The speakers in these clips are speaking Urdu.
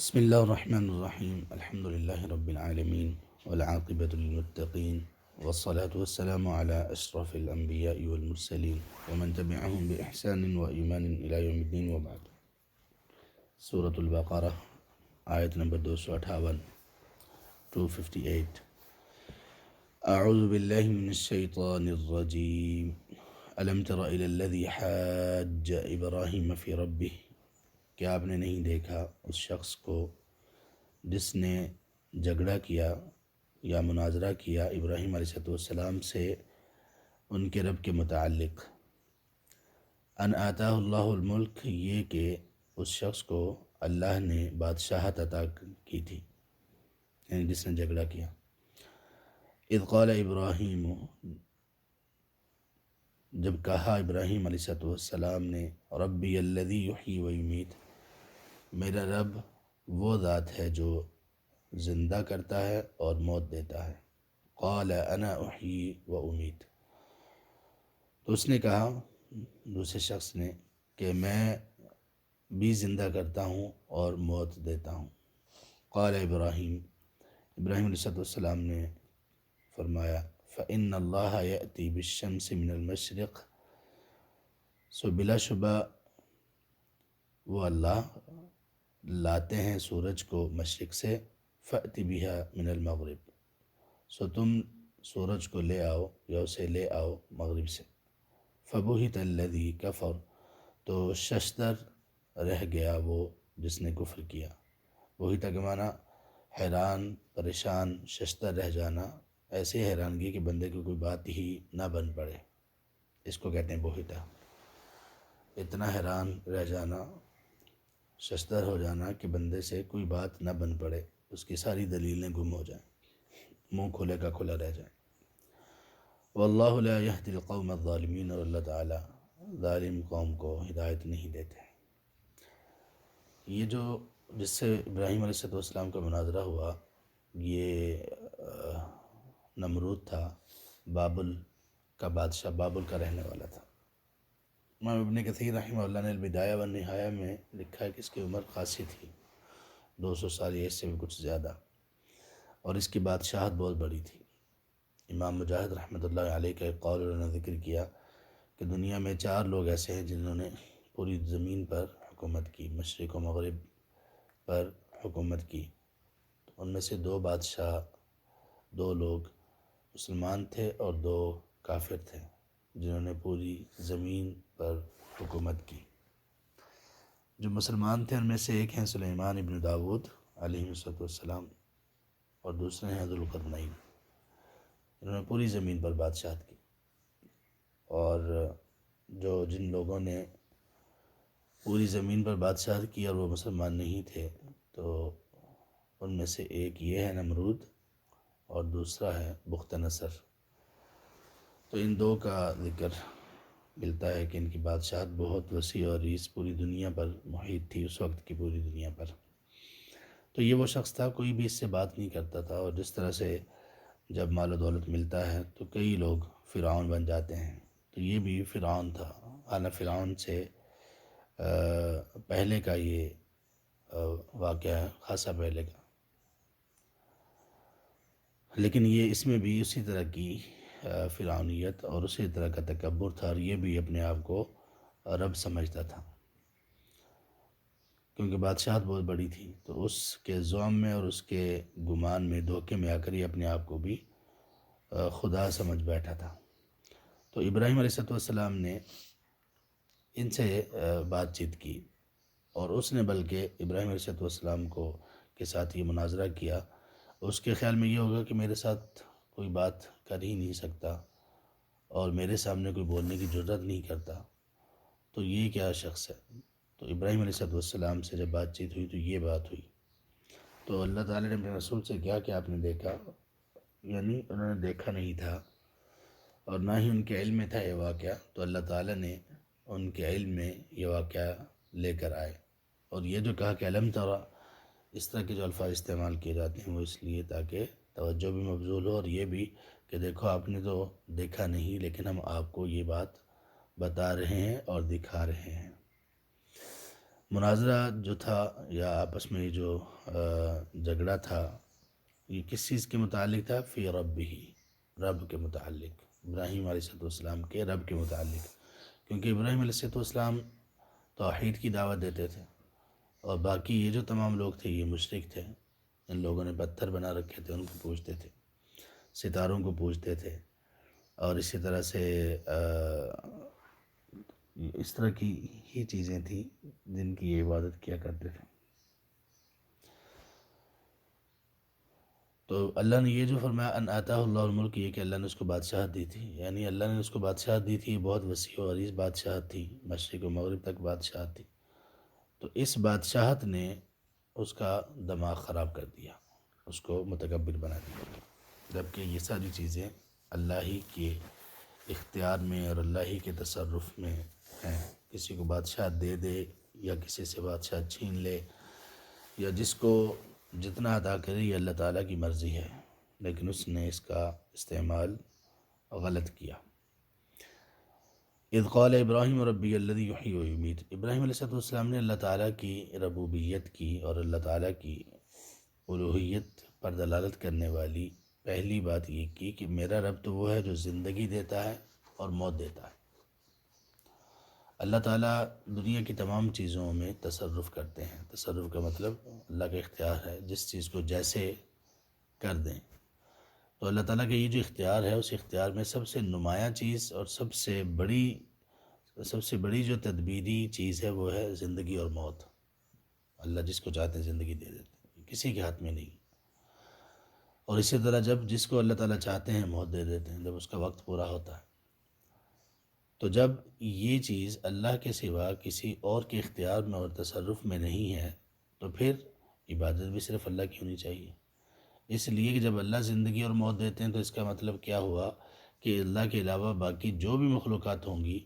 بسم الله الرحمن الرحيم. الحمد لله رب العالمين والعاقبة للمتقين والصلاة والسلام على أشرف الأنبياء والمرسلين ومن تبعهم بإحسان وإيمان إلى يوم الدين وبعد. سورة البقرة آیت نمبر 258 258. أعوذ بالله من الشيطان الرجيم. ألم تر إلى الذي حاج إبراهيم في ربه. کیا آپ نے نہیں دیکھا اس شخص کو جس نے جھگڑا کیا یا مناظرہ کیا ابراہیم علیہ السلام سے ان کے رب کے متعلق. ان آتاہ اللہ الملک، یہ کہ اس شخص کو اللہ نے بادشاہت عطا کی تھی، یعنی جس نے جھگڑا کیا. اذ قال ابراہیم، جب کہا ابراہیم علیہ السلام نے، ربی الذی یحیی و یمیت، میرا رب وہ ذات ہے جو زندہ کرتا ہے اور موت دیتا ہے. قال انا احیی و امیت، تو اس نے کہا دوسرے شخص نے کہ میں بھی زندہ کرتا ہوں اور موت دیتا ہوں. قال ابراہیم علیہ السلام نے فرمایا، فإن اللہ یأتی بالشمس من المشرق، سو بلا شبہ وہ اللہ لاتے ہیں سورج کو مشرق سے. فأت بها من المغرب، سو تم سورج کو لے آؤ یا اسے لے آؤ مغرب سے. فبہت الذی کفر، تو ششدر رہ گیا وہ جس نے کفر کیا. بہت کا معنی حیران، پریشان، ششدر رہ جانا، ایسے حیرانگی کہ بندے کو کوئی بات ہی نہ بن پڑے، اس کو کہتے ہیں بہتا. اتنا حیران رہ جانا، ششدر ہو جانا کہ بندے سے کوئی بات نہ بن پڑے، اس کی ساری دلیلیں گم ہو جائیں، منہ کھلے کا کھلا رہ جائے. واللہ لا یہدی القوم الظالمین، اور اللہ تعالی ظالم قوم کو ہدایت نہیں دیتے. یہ جو جس سے ابراہیم علیہ السلام کا مناظرہ ہوا، یہ نمرود تھا، بابل کا بادشاہ، بابل کا رہنے والا تھا. امام ابن کثیر رحمہ اللہ نے البدایہ والنہایہ میں لکھا ہے کہ اس کی عمر خاصی تھی، 200 سال یا اس سے بھی کچھ زیادہ، اور اس کی بادشاہت بہت بڑی تھی. امام مجاہد رحمۃ اللہ علیہ کا ایک قول انہوں نے ذکر کیا کہ دنیا میں 4 لوگ ایسے ہیں جنہوں نے پوری زمین پر حکومت کی، مشرق و مغرب پر حکومت کی. ان میں سے 2 بادشاہ، 2 لوگ مسلمان تھے اور 2 کافر تھے جنہوں نے پوری زمین پر حکومت کی. جو مسلمان تھے ان میں سے ایک ہیں سلیمان ابن داود علیہ السلام، اور دوسرے ہیں ذوالقرنین، انہوں نے پوری زمین پر بادشاہت کی. اور جن لوگوں نے پوری زمین پر بادشاہت کی اور وہ مسلمان نہیں تھے، تو ان میں سے ایک یہ ہے نمرود اور دوسرا ہے بخت نصر. تو ان 2 کا ذکر ملتا ہے کہ ان کی بادشاہت بہت وسیع اور اس پوری دنیا پر محیط تھی، اس وقت کی پوری دنیا پر. تو یہ وہ شخص تھا، کوئی بھی اس سے بات نہیں کرتا تھا، اور جس طرح سے جب مال و دولت ملتا ہے تو کئی لوگ فرعون بن جاتے ہیں، تو یہ بھی فرعون تھا. حالانکہ فرعون سے پہلے کا یہ واقعہ ہے، خاصا پہلے کا، لیکن یہ اس میں بھی اسی طرح کی فرعونیت اور اسی طرح کا تکبر تھا، اور یہ بھی اپنے آپ کو رب سمجھتا تھا کیونکہ بادشاہت بہت بڑی تھی. تو اس کے زعم میں اور اس کے گمان میں، دھوکے میں آ کر یہ اپنے آپ کو بھی خدا سمجھ بیٹھا تھا. تو ابراہیم علیہ السلام نے ان سے بات چیت کی، اور اس نے بلکہ ابراہیم علیہ السلام کے ساتھ یہ مناظرہ کیا. اس کے خیال میں یہ ہوگا کہ میرے ساتھ کوئی بات کر ہی نہیں سکتا اور میرے سامنے کوئی بولنے کی جرات نہیں کرتا، تو یہ کیا شخص ہے. تو ابراہیم علیہ السلام سے جب بات چیت ہوئی تو یہ بات ہوئی. تو اللہ تعالی نے اپنے رسول سے کیا کہ آپ نے دیکھا، یعنی انہوں نے دیکھا نہیں تھا اور نہ ہی ان کے علم میں تھا یہ واقعہ، تو اللہ تعالی نے ان کے علم میں یہ واقعہ لے کر آئے. اور یہ جو کہا کہ علم ترا، اس طرح کے جو الفاظ استعمال کیے جاتے ہیں وہ اس لیے تاکہ توجہ بھی مبذول ہو، اور یہ بھی کہ دیکھو آپ نے تو دیکھا نہیں، لیکن ہم آپ کو یہ بات بتا رہے ہیں اور دکھا رہے ہیں. مناظرہ جو تھا یا آپس میں جو جھگڑا تھا، یہ کس چیز کے متعلق تھا؟ فی ربہ، رب کے متعلق، ابراہیم علیہ السلام کے رب کے متعلق، کیونکہ ابراہیم علیہ السلام توحید کی دعوت دیتے تھے، اور باقی یہ جو تمام لوگ تھے یہ مشرک تھے. ان لوگوں نے پتھر بنا رکھے تھے، ان کو پوجتے تھے، ستاروں کو پوجتے تھے، اور اسی طرح سے اس طرح کی ہی چیزیں تھیں جن کی یہ عبادت کیا کرتے تھے. تو اللہ نے یہ جو فرمایا ان آتاہ اللہ الملک، یہ کہ اللہ نے اس کو بادشاہت دی تھی، یعنی اللہ نے اس کو بادشاہت دی تھی، بہت وسیع و عریض بادشاہت تھی، مشرق و مغرب تک بادشاہت تھی. تو اس بادشاہت نے اس کا دماغ خراب کر دیا، اس کو متکبر بنا دیا، جبکہ یہ ساری چیزیں اللہ ہی کے اختیار میں اور اللہ ہی کے تصرف میں ہیں. کسی کو بادشاہت دے دے یا کسی سے بادشاہت چھین لے یا جس کو جتنا عطا کرے، یہ اللہ تعالیٰ کی مرضی ہے، لیکن اس نے اس کا استعمال غلط کیا. اذ قال ابراہیم ربی الذی یحیی و یمیت، ابراہیم علیہ السلام نے اللہ تعالیٰ کی ربوبیت کی اور اللہ تعالیٰ کی الوہیت پر دلالت کرنے والی پہلی بات یہ کی کہ میرا رب تو وہ ہے جو زندگی دیتا ہے اور موت دیتا ہے. اللہ تعالیٰ دنیا کی تمام چیزوں میں تصرف کرتے ہیں. تصرف کا مطلب اللہ کا اختیار ہے، جس چیز کو جیسے کر دیں. تو اللہ تعالیٰ کا یہ جو اختیار ہے، اس اختیار میں سب سے نمایاں چیز اور سب سے بڑی جو تدبیری چیز ہے وہ ہے زندگی اور موت. اللہ جس کو چاہتے ہیں زندگی دے دیتے ہیں، کسی کے ہاتھ میں نہیں. اور اسی طرح جب جس کو اللہ تعالیٰ چاہتے ہیں موت دے دیتے ہیں، جب اس کا وقت پورا ہوتا ہے. تو جب یہ چیز اللہ کے سوا کسی اور کے اختیار میں اور تصرف میں نہیں ہے تو پھر عبادت بھی صرف اللہ کی ہونی چاہیے. اس لیے کہ جب اللہ زندگی اور موت دیتے ہیں تو اس کا مطلب کیا ہوا کہ اللہ کے علاوہ باقی جو بھی مخلوقات ہوں گی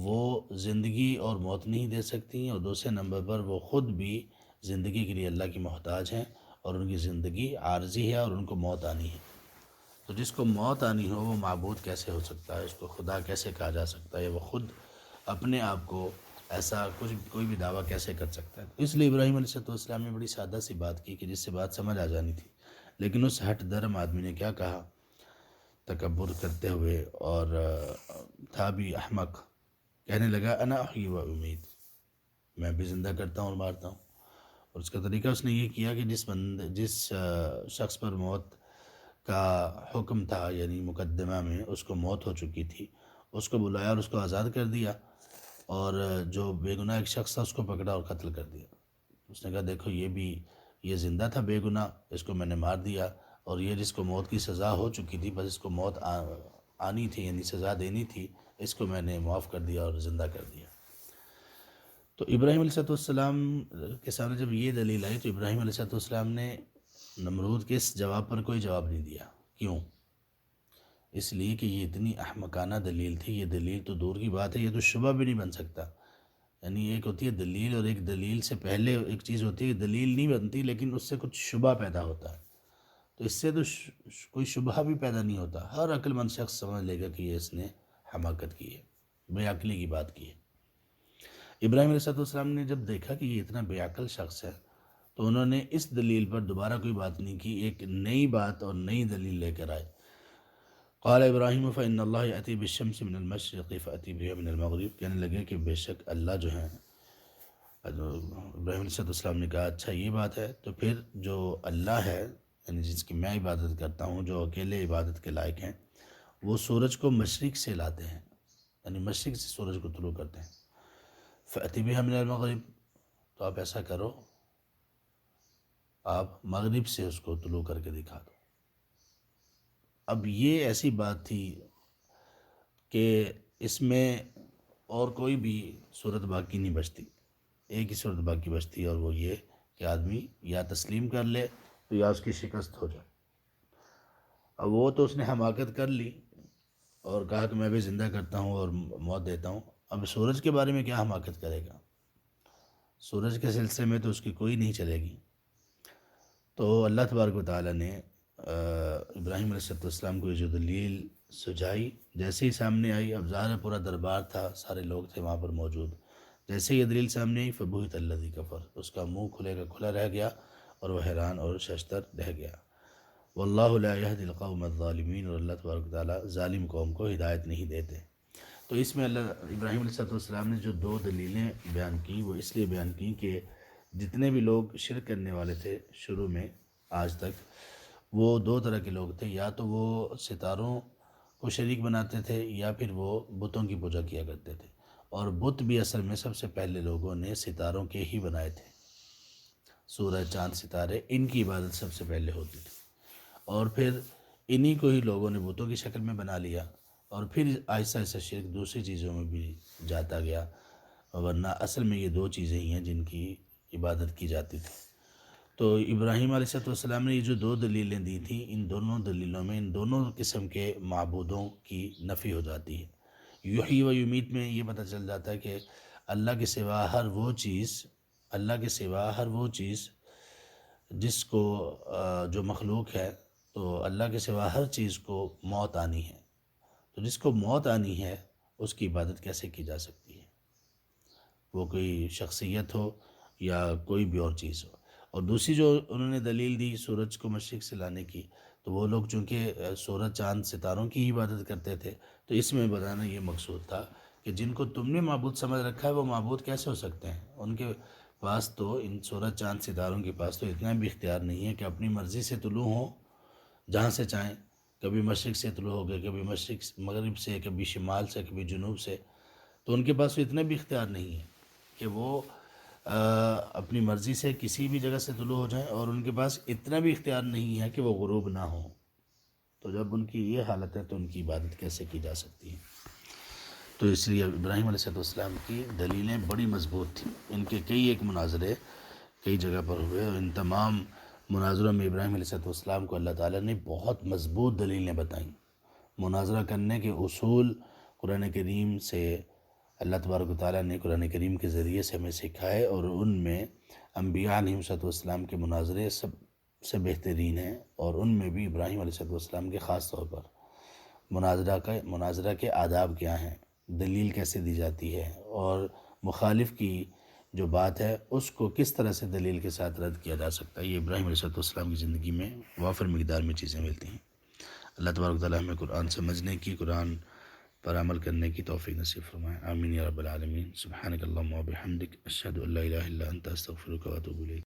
وہ زندگی اور موت نہیں دے سکتی، اور دوسرے نمبر پر وہ خود بھی زندگی کے لیے اللہ کی محتاج ہیں، اور ان کی زندگی عارضی ہے اور ان کو موت آنی ہے. تو جس کو موت آنی ہو وہ معبود کیسے ہو سکتا ہے؟ اس کو خدا کیسے کہا جا سکتا ہے؟ وہ خود اپنے آپ کو ایسا کوئی بھی دعویٰ کیسے کر سکتا ہے؟ اس لیے ابراہیم علیہ السلام نے بڑی سادہ سی بات کی کہ جس سے بات سمجھ آ جانی تھی، لیکن اس ہٹ درم آدمی نے کیا کہا تکبر کرتے ہوئے، اور تھا بھی احمق، کہنے لگا انا احیی و امیت، میں بھی زندہ کرتا ہوں اور مارتا ہوں. اور اس کا طریقہ اس نے یہ کیا کہ جس شخص پر موت کا حکم تھا، یعنی مقدمہ میں اس کو موت ہو چکی تھی، اس کو بلایا اور اس کو آزاد کر دیا، اور جو بے گناہ ایک شخص تھا اس کو پکڑا اور قتل کر دیا. اس نے کہا دیکھو یہ زندہ تھا بے گناہ، اس کو میں نے مار دیا، اور یہ جس کو موت کی سزا ہو چکی تھی، بس اس کو موت آنی تھی، یعنی سزا دینی تھی، اس کو میں نے معاف کر دیا اور زندہ کر دیا. تو ابراہیم علیہ السلام کے سامنے جب یہ دلیل آئی تو ابراہیم علیہ السلام نے نمرود کے اس جواب پر کوئی جواب نہیں دیا. کیوں؟ اس لیے کہ یہ اتنی احمقانہ دلیل تھی. یہ دلیل تو دور کی بات ہے، یہ تو شبہ بھی نہیں بن سکتا. یعنی ایک ہوتی ہے دلیل، اور ایک دلیل سے پہلے ایک چیز ہوتی ہے دلیل نہیں بنتی لیکن اس سے کچھ شبہ پیدا ہوتا ہے. تو اس سے تو کوئی شبہ بھی پیدا نہیں ہوتا. ہر عقل مند شخص سمجھ لے گا کہ یہ اس نے حماقت کی ہے، بے عقلی کی بات کی ہے. ابراہیم علیہ السلام نے جب دیکھا کہ یہ اتنا بے عقل شخص ہے تو انہوں نے اس دلیل پر دوبارہ کوئی بات نہیں کی، ایک نئی بات اور نئی دلیل لے کر آئے. قال ابراہیم فإن اللہ یأتی بالشمس من المشرق فأتی بها من المغرب، کہنے لگے کہ بے شک اللہ جو ہیں، ابراہیم علیہ السلام نے کہا اچھا یہ بات ہے، تو پھر جو اللہ ہے یعنی جس کی میں عبادت کرتا ہوں، جو اکیلے عبادت کے لائق ہیں، وہ سورج کو مشرق سے لاتے ہیں، یعنی مشرق سے سورج کو طلوع کرتے ہیں. فأتی بها من المغرب، تو آپ ایسا کرو، آپ مغرب سے اس کو طلوع کر کے دکھا دو. اب یہ ایسی بات تھی کہ اس میں اور کوئی بھی صورت باقی نہیں بچتی، ایک ہی صورت باقی بچتی، اور وہ یہ کہ آدمی یا تسلیم کر لے تو یا اس کی شکست ہو جائے. اب وہ تو اس نے حماقت کر لی اور کہا کہ میں بھی زندہ کرتا ہوں اور موت دیتا ہوں. اب سورج کے بارے میں کیا حماقت کرے گا؟ سورج کے سلسلے میں تو اس کی کوئی نہیں چلے گی. تو اللہ تبارک و تعالیٰ نے ابراہیم علیہ السلام کو یہ جو دلیل سجائی، جیسے ہی سامنے آئی، اب ظاہر پورا دربار تھا، سارے لوگ تھے وہاں پر موجود. جیسے یہ دلیل سامنے آئی فبہت الذی کفر، اس کا منہ کھلے کا کھلا رہ گیا اور وہ حیران اور ششدر رہ گیا۔ واللہ لا یہدی القوم الظالمین، اور اللہ تبارک و تعالیٰ ظالم قوم کو ہدایت نہیں دیتے۔ تو اس میں اللہ ابراہیم علیہ السلام نے جو دو دلیلیں بیان کی وہ اس لیے بیان کی کہ جتنے بھی لوگ شرک کرنے والے تھے شروع میں آج تک، وہ دو طرح کے لوگ تھے، یا تو وہ ستاروں کو شریک بناتے تھے یا پھر وہ بتوں کی پوجا کیا کرتے تھے، اور بت بھی اصل میں سب سے پہلے لوگوں نے ستاروں کے ہی بنائے تھے۔ سورج، چاند، ستارے، ان کی عبادت سب سے پہلے ہوتی تھی، اور پھر انہی کو ہی لوگوں نے بتوں کی شکل میں بنا لیا، اور پھر آہستہ آہستہ شرک دوسری چیزوں میں بھی جاتا گیا، ورنہ اصل میں یہ دو چیزیں ہی ہیں جن کی عبادت کی جاتی تھی۔ تو ابراہیم علیہ السلام نے یہ جو دو دلیلیں دی تھیں، ان دونوں دلیلوں میں ان دونوں قسم کے معبودوں کی نفی ہو جاتی ہے۔ یحیی و یمیت میں یہ پتہ چل جاتا ہے کہ اللہ کے سوا ہر وہ چیز جس کو جو مخلوق ہے، تو اللہ کے سوا ہر چیز کو موت آنی ہے، تو جس کو موت آنی ہے اس کی عبادت کیسے کی جا سکتی ہے؟ وہ کوئی شخصیت ہو یا کوئی بھی اور چیز ہو۔ اور دوسری جو انہوں نے دلیل دی سورج کو مشرق سے لانے کی، تو وہ لوگ چونکہ سورج، چاند، ستاروں کی ہی عبادت کرتے تھے، تو اس میں بتانا یہ مقصود تھا کہ جن کو تم نے معبود سمجھ رکھا ہے وہ معبود کیسے ہو سکتے ہیں؟ ان کے پاس تو، ان سورج، چاند، ستاروں کے پاس تو اتنا بھی اختیار نہیں ہے کہ اپنی مرضی سے طلوع ہوں جہاں سے چاہیں، کبھی مشرق سے طلوع ہو گئے، کبھی مغرب سے، کبھی شمال سے، کبھی جنوب سے، تو ان کے پاس تو اتنا بھی اختیار نہیں ہے کہ وہ اپنی مرضی سے کسی بھی جگہ سے طلوع ہو جائیں، اور ان کے پاس اتنا بھی اختیار نہیں ہے کہ وہ غروب نہ ہوں۔ تو جب ان کی یہ حالت ہے تو ان کی عبادت کیسے کی جا سکتی ہے؟ تو اس لیے ابراہیم علیہ السلام کی دلیلیں بڑی مضبوط تھیں۔ ان کے کئی ایک مناظرے کئی جگہ پر ہوئے، اور ان تمام مناظروں میں ابراہیم علیہ السلام کو اللہ تعالیٰ نے بہت مضبوط دلیلیں بتائیں۔ مناظرہ کرنے کے اصول قرآن کریم سے اللہ تبارک و تعالیٰ نے قرآن کریم کے ذریعے سے ہمیں سکھائے، اور ان میں انبیاء علیہ السلام کے مناظرے سب سے بہترین ہیں، اور ان میں بھی ابراہیم علیہ السلام کے خاص طور پر مناظرہ کے آداب کیا ہیں، دلیل کیسے دی جاتی ہے، اور مخالف کی جو بات ہے اس کو کس طرح سے دلیل کے ساتھ رد کیا جا سکتا ہے، یہ ابراہیم علیہ السلام کی زندگی میں وافر مقدار میں چیزیں ملتی ہیں۔ اللہ تبارک و تعالیٰ ہمیں قرآن سمجھنے کی، قرآن پر عمل کرنے کی توفیق نصیب فرمائے، آمین یا رب العالمین۔ سبحانک اللہم و بحمدک، اشہد ان لا الہ الا انت، استغفرک و اتوب الیک۔